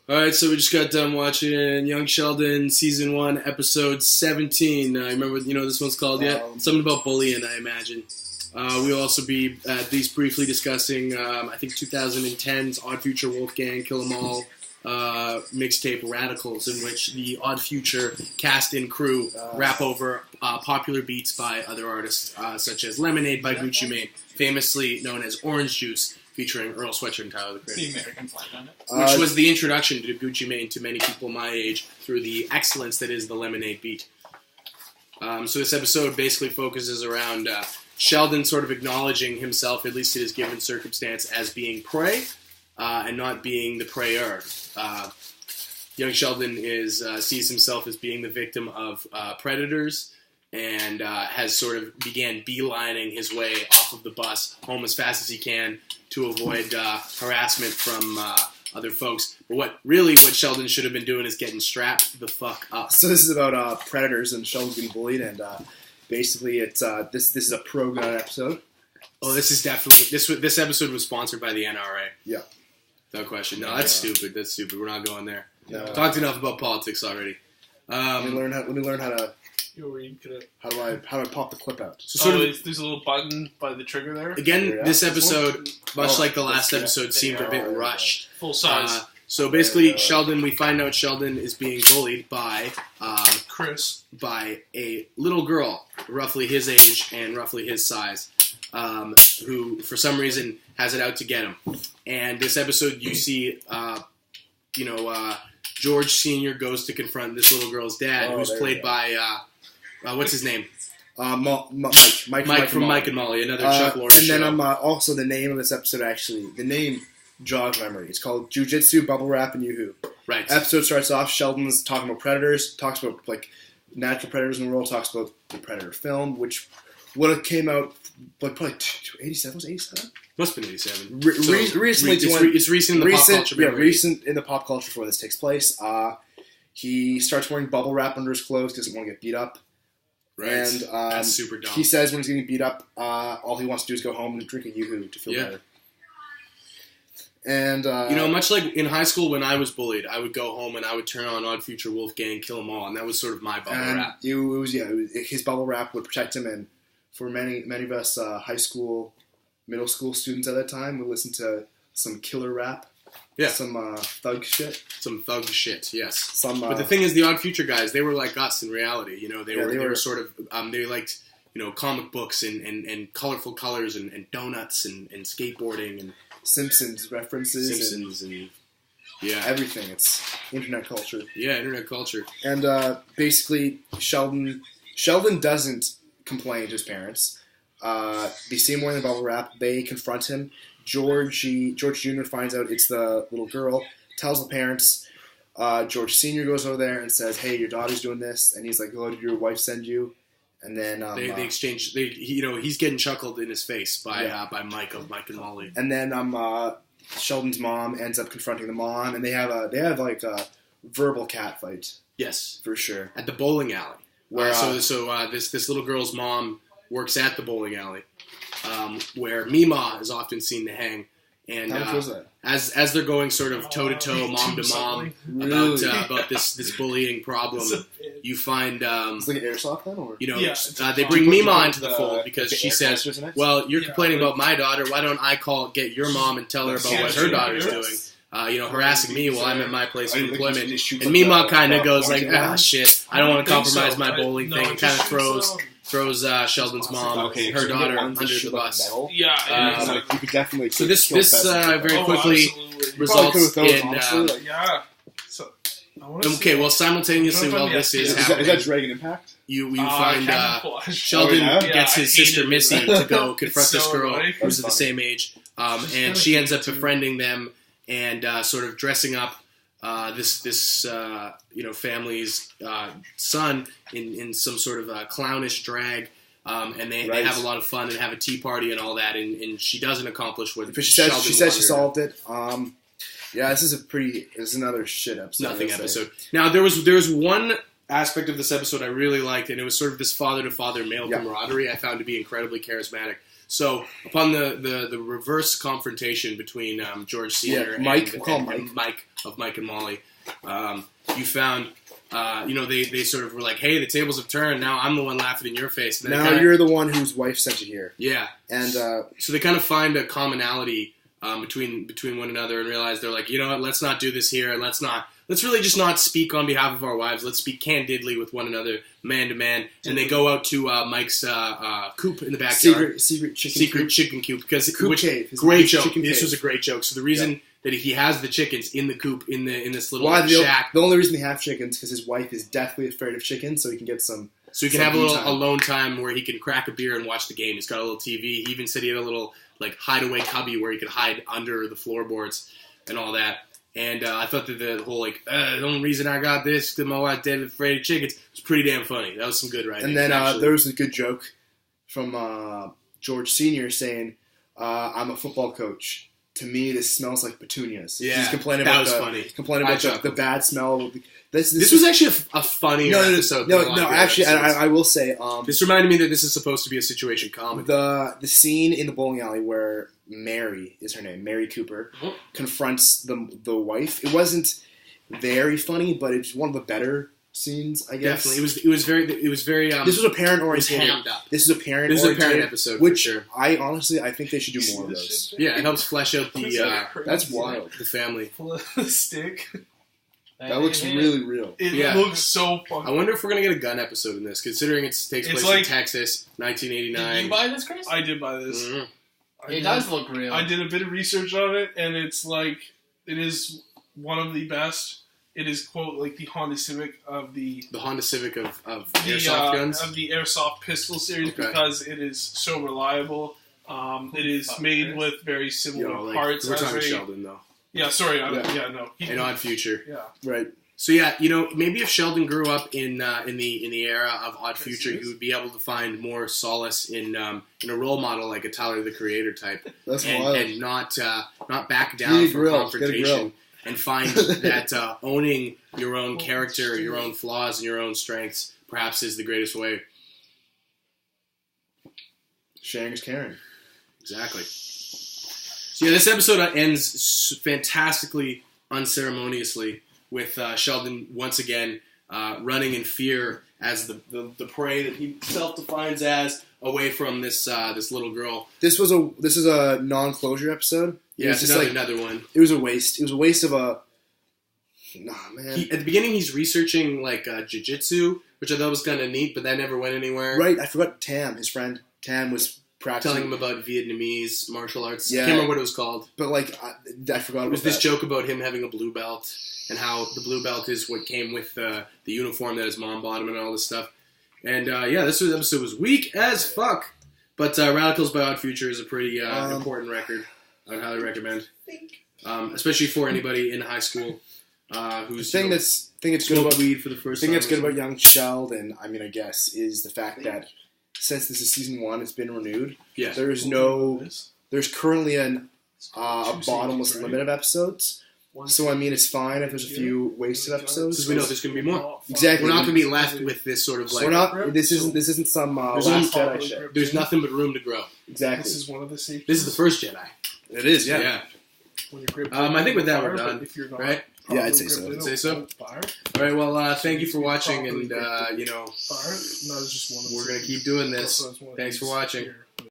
Alright, so we just got done watching Young Sheldon Season 1, Episode 17. Remember what this one's called yet? Something about bullying, I imagine. We'll also be at least briefly discussing, I think, 2010's Odd Future Wolfgang Kill 'Em All mixtape Radicals, in which the Odd Future cast and crew rap over popular beats by other artists, such as Lemonade by Gucci Mane, famously known as Orange Juice, featuring Earl Sweatshirt and Tyler, the Creator. The American flag on it. Which was the introduction to Gucci Mane to many people my age through the excellence that is the Lemonade beat. So this episode basically focuses around Sheldon sort of acknowledging himself, at least in his given circumstance, as being prey and not being the prayer. Young Sheldon sees himself as being the victim of predators and has sort of began beelining his way off of the bus home as fast as he can to avoid harassment from other folks. But what Sheldon should have been doing is getting strapped the fuck up. So this is about predators and Sheldon being bullied, and basically it's this is a pro-gun episode. Oh, this is definitely this episode was sponsored by the NRA. Yeah, no question. No, that's stupid. That's stupid. We're not going there. No. Talked enough about politics already. Let me learn how to. How do I pop the clip out? So there's a little button by the trigger there. Again, this episode, much like the last episode, seemed a bit rushed. Full size. So basically, we find out Sheldon is being bullied by Chris, by a little girl, roughly his age and roughly his size, who for some reason has it out to get him. And this episode, you see, George Sr. goes to confront this little girl's dad, who's played by what's his name? Mike from Mike and Molly, another Chuck Lorre and show. then also the name of this episode, actually, the name jogs memory. It's called Jiu-Jitsu, Bubble Wrap, and Yoo-Hoo. Right. Episode starts off, Sheldon's talking about predators, talks about natural predators in the world, talks about the Predator film, which would have came out probably 87. Was it 87? Must have been 87. Recently, it's recent in the pop culture. Yeah, recent in the pop culture before this takes place. He starts wearing bubble wrap under his clothes, doesn't want to get beat up. Right. And that's super dumb. He says when he's getting beat up, all he wants to do is go home and drink a Yoo-Hoo to feel better. And much like in high school when I was bullied, I would go home and I would turn on Odd Future Wolfgang Kill 'Em All, and that was sort of my bubble wrap. His bubble wrap would protect him, and for many of us high school, middle school students at that time, we listened to some killer rap. Yeah. Some thug shit. Some thug shit, yes. But the thing is, the Odd Future guys, they were like us in reality. They were sort of, they liked, comic books and colorful colors and donuts and skateboarding and Simpsons references. and everything. It's internet culture. Yeah, internet culture. And basically, Sheldon doesn't complain to his parents. They see him wearing the bubble wrap. They confront him. George Jr. finds out it's the little girl, tells the parents. George Sr. goes over there and says, "Hey, your daughter's doing this," and he's like, "Oh, did your wife send you?" And then they exchange. He's getting chuckled in his face by Mike of Mike and Molly. And then Sheldon's mom ends up confronting the mom, and they have a verbal cat fight. Yes, for sure, at the bowling alley. Where this little girl's mom works at the bowling alley, where Mima is often seen to hang. And as they're going sort of toe to toe, mom to mom about this bullying problem, you find it's like an airsoft then, or they bring Mima into the fold because she says, "Well, you're complaining about my daughter. Why don't I get your mom and tell her about what her daughter's doing? Harassing me while I'm at my place of employment." And Mima kind of goes like, "Ah, shit, I don't want to compromise my bowling thing," and kind of throws Sheldon's mom, her daughter, under the bus. You could definitely. So this very quickly results in. Okay, well, simultaneously while this is happening, is that Dragon Impact? You find Sheldon gets his sister Missy to go confront this girl who's of the same age, and she ends up befriending them and sort of dressing up this family's son in some sort of clownish drag, and they have a lot of fun and have a tea party and all that, and she doesn't accomplish what she says she solved it. This is another shit episode. Nothing episode. Now there was one aspect of this episode I really liked, and it was sort of this father to father male camaraderie I found to be incredibly charismatic. So upon the reverse confrontation between George Senior Mike, and, we'll call and Mike of Mike and Molly, you found they sort of were like, hey, the tables have turned. Now I'm the one laughing in your face. And now you're the one whose wife sent you here. Yeah, and so they kind of find a commonality between one another and realize they're like, you know what, let's not do this here, and let's really just not speak on behalf of our wives. Let's speak candidly with one another, man to man. And they go out to Mike's coop in the backyard. Secret chicken coop. Because coop cave. Great joke. This was a great joke. So the reason that he has the chickens in the coop in this little shack. The only reason they have chickens because his wife is deathly afraid of chickens, so he can get some. So he can have a little alone time where he can crack a beer and watch the game. He's got a little TV. He even said he had a little hideaway cubby where he could hide under the floorboards and all that. And I thought that the whole the only reason I got this because my wife dead afraid of chickens was pretty damn funny. That was some good writing. And then there was a good joke from George Senior saying, "I'm a football coach. To me, this smells like petunias." Yeah, he's complaining that about was funny. Complaining about the bad smell. This was actually a funnier episode. No, actually, I will say this reminded me that this is supposed to be a situation comedy. The scene in the bowling alley where Mary is her name, Mary Cooper, confronts the wife. It wasn't very funny, but it's one of the better scenes, I guess. Definitely, it was very. This was a parent oriented. This is a parent episode, which for sure. I think they should do more of those. Yeah, it helps flesh out that's wild. The family. Stick. That looks really real. It looks so fucking. I wonder if we're gonna get a gun episode in this, considering it takes place in Texas, 1989. Did you buy this, Chris? I did buy this. Mm-hmm. It does look real. I did a bit of research on it, and it is one of the best. It is, quote, like the Honda Civic of the Honda Civic of airsoft guns of the airsoft pistol series because it is so reliable. It is made with very similar parts. We're talking Sheldon though. Yeah, sorry. No. An Odd Future. Yeah. Right. So yeah, maybe if Sheldon grew up in the era of Odd Future, he would be able to find more solace in a role model like a Tyler the Creator type, That's wild. And not back down from confrontation, and find that owning your own character, your own flaws, and your own strengths perhaps is the greatest way. Sharing is caring. Exactly. So yeah, this episode ends fantastically unceremoniously with Sheldon once again running in fear as the prey that he self-defines as away from this little girl. This is a non-closure episode. Yeah, it's another one. It was a waste. It was a waste of a. Nah, man. At the beginning, he's researching jiu-jitsu, which I thought was kind of neat, but that never went anywhere. Right, I forgot Tam, his friend. Tam was practicing. Telling him about Vietnamese martial arts. Yeah. I can't remember what it was called. But I forgot. It was this joke about him having a blue belt and how the blue belt is what came with the uniform that his mom bought him and all this stuff. And this episode was weak as fuck. But Radicals by Odd Future is a pretty important record. I would highly recommend, especially for anybody in high school who's thing that's good about weed for the first time. The thing that's good about young Sheldon, I guess, is the fact that since this is season 1, it's been renewed. Yeah. There's currently a bottomless limit of episodes. So it's fine if there's a few wasted episodes because we know there's going to be more. Exactly, we're not going to be left with this sort of like. We're not. This isn't some Last Jedi shit. There's nothing but room to grow. Exactly. This is one of the safeties. This is the first Jedi. It is, yeah. I think with that we're done, right? Yeah, I'd say so. All right, well, thank you for watching, and, Fire? No, it's just one of we're going to keep doing this. Thanks for watching.